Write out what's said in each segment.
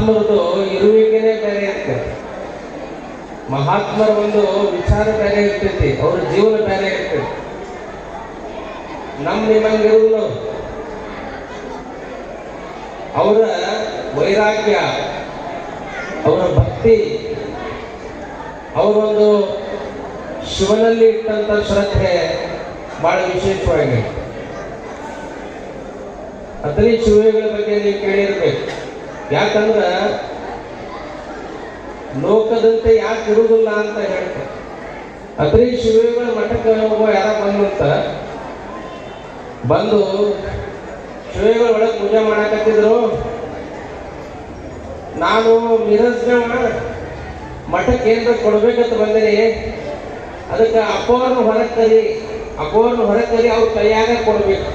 ಮಹಾತ್ಮರದು ಇರುವಿಕೆನೇ ಬೇರೆ ಇರ್ತದೆ. ಮಹಾತ್ಮರ ಒಂದು ವಿಚಾರ ಬೇರೆ ಇರ್ತೈತಿ, ಅವ್ರ ಜೀವನ ಬೇರೆ ಇರ್ತೈತಿ. ನಿಮ್ಮಂಗಿರುವುದು ಅವರ ವೈರಾಗ್ಯ, ಅವರ ಭಕ್ತಿ, ಅವರೊಂದು ಶಿವನಲ್ಲಿ ಇಟ್ಟಂತ ಶ್ರದ್ಧೆ ಬಹಳ ವಿಶೇಷವಾಗಿದೆ. ಅತನಿ ಶಿವೆಗಳ ಬಗ್ಗೆ ನೀವು ಕೇಳಿರ್ಬೇಕು. ಯಾಕಂದ್ರೆ ಲೋಕದಂತೆ ಯಾಕೆ ಇರುವುದಿಲ್ಲ ಅಂತ ಹೇಳ್ತಾರೆ. ಅತನಿ ಶಿವೆಗಳ ಮಠಕ್ಕೆ ಹೋಗೋ ಯಾರ ಬಂದು ಶಿವೆಗಳ ಒಳಗೆ ಪೂಜೆ ಮಾಡಕತ್ತಿದ್ರು. ನಾನು ಮಿರಜ್ಗವ ಮಠಕ್ಕೆ ಏನಾರ ಕೊಡ್ಬೇಕಂತ ಬಂದಿನಿ, ಅದಕ್ಕೆ ಅಪ್ಪವ್ರನ್ನ ಹೊರಗೆ ಕರಿ ಅವ್ರ ಕೈಯಾಗ ಕೊಡ್ಬೇಕು.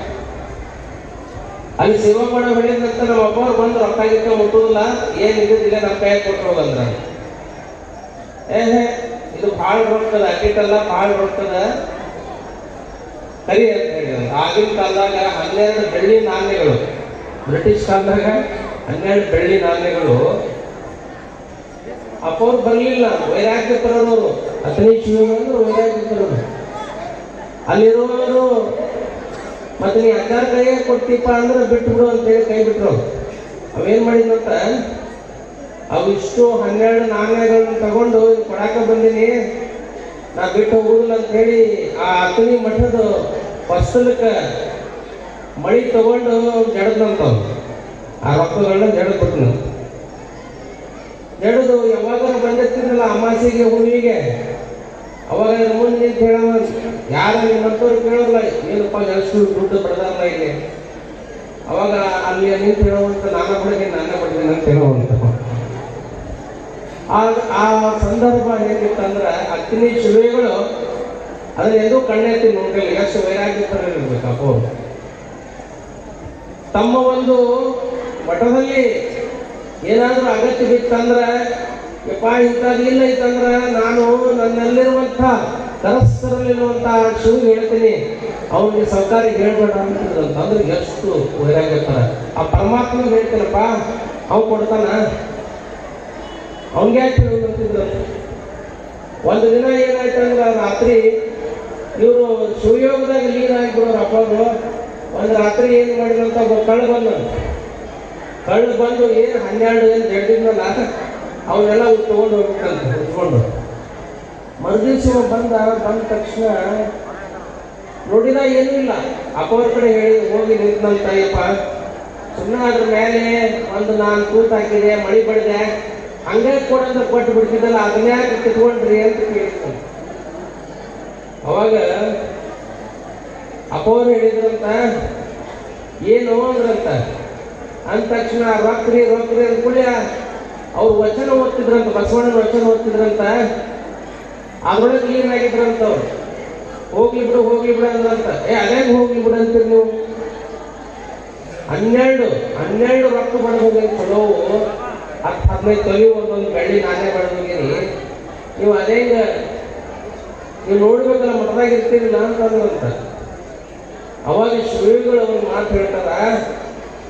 ಅಲ್ಲಿ ಸೇವಾ ಮಾಡೋ ಹೇಳಿದಂತ ನಮ್ಮ ಅಪ್ಪವ್ರು ಬಂದು ರೊಕ್ಕ ಗಿಕ್ಕ ಮುಟ್ಟುದಿಲ್ಲ, ಏನಿಲ್ಲ ನಮ್ಮ ಕೈಯಾಗ ಕೊಟ್ಟರು ಬಂದ್ರ. ಇದು ಭಾಳ ರೊಕ್ಕದ, ಅಕ್ಕಿಟ್ಟಲ್ಲ ಭಾಳ ರೊಕ್ಕದ ಕರಿ ಅಂತ ಹೇಳಿದ್ರು. ಆಗಿನ ಕಾಲದಾಗ 12 ಬೆಳ್ಳಿ ನಾಣ್ಯಗಳು, ಬ್ರಿಟಿಷ್ ಕಾಲದಾಗ 12 ಬೆಳ್ಳಿ ನಾಣ್ಯಗಳು. ಅಪ್ಪವ್ರು ಬರಲಿಲ್ಲ, ವೈರಾಗ್ಯ ತರೋರು, ಅತನಿ ಶಿವಗಳು ವೈರಾಗ್ಯ ತರೋರು. ಅಲ್ಲಿರೋರು ಮತ್ತೆ ನೀ ಅಜ್ಜಾರ ಕೈಯಾಗ ಕೊಡ್ತೀಪ ಅಂದ್ರೆ ಬಿಟ್ಟು ಬಿಡು ಅಂತೇಳಿ ಕೈ ಬಿಟ್ರು. ಅವೇನ್ ಮಾಡಿದ್ರಂತ, ಅವಿಷ್ಟು 12 ನಾಣ್ಯಗಳನ್ನ ತಗೊಂಡು ಕೊಡಾಕ ಬಂದೀನಿ, ನಾ ಬಿಟ್ಟು ಹೋಗುದಿಲ್ಲ ಅಂತ ಹೇಳಿ ಆ ಅತನಿ ಮಠದ ಫಸಲಕ್ಕ ಮಳಿ ತಗೊಂಡು ಜಡದಂತವ್. ಆ ರೊಕ್ಕಗಳನ್ನ ಜಡದ್ಬಿಟ್ನು. ಜಡದು ಯಾವಾಗ ಬಂದಿರ್ತಿದ್ರಲ್ಲ ಅಮಾಸೆಗೆ ಹುಣ್ಣಿಗೆ, ಅವಾಗ ಮುಂದೆ ನಿಂತು ಹೇಳವ, ಯಾರ ನಿಮ್ಮಂತವ್ರು ಕೇಳೋಲ್ಲ, ಏನಪ್ಪ ಎಷ್ಟು ದುಡ್ಡು ಬಡದಾರಲ್ಲ ಇಲ್ಲಿ. ಅವಾಗ ಅಲ್ಲಿ ನಿಂತು ಹೇಳುವಂತ ನಾನೇ ಕೊಡ್ತೀನಿ ಅಂತ ಹೇಳುವಂತ. ಆ ಸಂದರ್ಭ ಹೇಗಿತ್ತಂದ್ರೆ ಅಗ್ನಿ ಶಿವೆಗಳು ಅದನ್ನ ಎಂದೂ ಕಣ್ಣೆತ್ತಿ ನೋಡಿಲ್ಲ. ಎಷ್ಟು ವೈರಾಗ್ಯ ಇರ್ಬೇಕು ಅಪ್ಪವ್ರು. ತಮ್ಮ ಒಂದು ಮಠದಲ್ಲಿ ಏನಾದ್ರೂ ಅಗತ್ಯ ಬಿತ್ತಂದ್ರೆ, ಯಪ್ಪ ಇಂಥದ್ದು ಇಲ್ಲ ಇತ್ತಂದ್ರೆ ನಾನು ನನ್ನಲ್ಲಿರುವಂಥ ಕರಸ್ಥರಲ್ಲಿರುವಂಥ ಶಿವಿಗೆ ಹೇಳ್ತೀನಿ, ಅವ್ನಿಗೆ ಸರ್ಕಾರಿಗೆ ಹೇಳ್ಬೇಡ ಅಂತಿದ್ರಂತ. ಅಂದ್ರೆ ಎಷ್ಟು ವೈರಾಗ್ಯತರ. ಆ ಪರಮಾತ್ಮ ಹೇಳ್ತೀನಪ್ಪ, ಅವ್ ಕೊಡ್ತಾನ, ಅವ್ನಿಗೆ ಯಾಕೆ ಹೇಳ್ತಿದ್ರು. ಒಂದು ದಿನ ಏನಾಯ್ತಂದ್ರೆ ರಾತ್ರಿ ಇವರು ಶಿವಯೋಗದಾಗ ಲೀನ್ ಆಗಿಬಿಡೋರು ಅಪ್ಪವರು. ಒಂದು ರಾತ್ರಿ ಏನು ಮಾಡಿದ್ರಂತ ಕಳ್ಳು ಬಂದು ಏನು 12 ಏನು ಜಡ್ಡಿದ್ನಲ್ಲ ಅವನ್ನೆಲ್ಲ ತಗೊಂಡು ಹೋಗ್ಬೇಕಂತ ಉತ್ಕೊಂಡು. ಮರುದಿವ್ಸ ಬಂದ ತಕ್ಷಣ ನೋಡಿದ ಏನೂ ಇಲ್ಲ. ಅಪ್ಪವ್ರ ಕಡೆ ಹೇಳಿ ಹೋಗಿ ನಿಂತಂತ, ಅಯ್ಯಪ್ಪ ಸುಮ್ಮನೆ ಅದ್ರ ಮೇಲೆ ಒಂದು ನಾನು ತೂತ್ ಹಾಕಿದೆ, ಮಳಿ ಬಡಿದೆ, ಹಂಗೆ ಕೊಡಂತ ಕೊಟ್ಟು ಬಿಡ್ತಿದ್ದಲ್ಲ, ಅದನ್ಯಾಕೆ ಕಿತ್ಕೊಂಡ್ರಿ ಅಂತ ಕೇಳಿದ್ನು. ಅವಾಗ ಅಪ್ಪವ್ರು ಹೇಳಿದ್ರಂತ, ಏನು ಅಂದ್ರಂತ. ಅಂದ ತಕ್ಷಣ ರೊಕ್ರಿ ಅಂದ್ಕೂಡ್ಲೆ ಅವ್ರು ವಚನ ಓದ್ತಿದ್ರಂತ, ಬಸವಣ್ಣನ ವಚನ ಓದ್ತಿದ್ರಂತ. ಅದ್ರೊಳಗೆ ಕ್ಲೀನ್ ಆಗಿದ್ರಂತ. ಅವ್ರು ಹೋಗ್ಲಿ ಬಿಡು ಅಂದ್ರಂತ. ಅದೇಗ ಹೋಗ್ಲಿ ಬಿಡು ಅಂತೀರಿ ನೀವು? 12 ರೊಕ್ಕ ಬಡದೋಗಿ ಚಲೋ 10-15 ತೊಲಿ ಒಂದೊಂದು ಬೆಳ್ಳಿ ನಾನೇ ಬಡದೋಗಿರಿ. ನೀವು ಅದೇಗ ನೀವು ನೋಡ್ಬೇಕಲ್ಲ, ಮಠದಾಗ ಇರ್ತೀರಿಲ್ಲ ಅಂತಂದ್ರಂತ. ಅವಾಗ ಶಿವಗಳು ಅವ್ರು ಮಾತು ಹೇಳ್ತಾರ,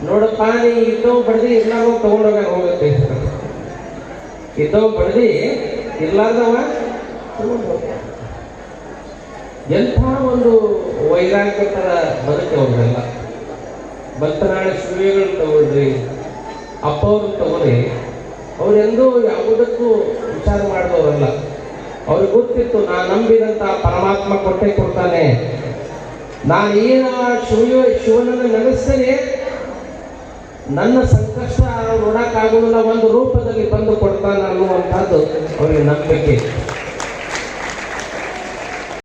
ನೋಡಪ್ಪ ನೀ ಇದ್ದವ್ ಬಡ್ದಿ ಇರ್ಲಾರ್ದವ ತಗೊಂಡೋಗ ಹೋಗುತ್ತೆ. ಇದ್ದವ್ ಬಡ್ದಿ ಇರ್ಲಾರ್ದವ ತಗೊಂಡು ಹೋಗ. ಎಂಥ ಒಂದು ವೈರಾಗ್ಯತರ ಬದುಕಿ ಅವ್ರನ್ನೆಲ್ಲ. ಬತ್ತನಾಳೆ ಶಿವಗಳು ತಗೊಳ್ರಿ, ಅಪ್ಪವ್ರು ತಗೊಳ್ರಿ. ಅವರೆಂದೂ ಯಾವುದಕ್ಕೂ ವಿಚಾರ ಮಾಡಿದವರಲ್ಲ. ಅವ್ರಿಗೆ ಗೊತ್ತಿತ್ತು, ನಾನು ನಂಬಿದಂತ ಪರಮಾತ್ಮ ಕೊಡ್ತಾನೆ, ನಾನು ಏನು ಶಿವನನ್ನು ನೆನೆಸ್ತೇನೆ, ನನ್ನ ಸಂಕಷ್ಟ ನೋಡಕ್ಕಾಗೋದಿಲ್ಲ, ಒಂದು ರೂಪದಲ್ಲಿ ಬಂದು ಕೊಡ್ತಾನೆ ಅನ್ನುವಂಥದ್ದು ಅವರಿಗೆ ನಂಬಿಕೆ.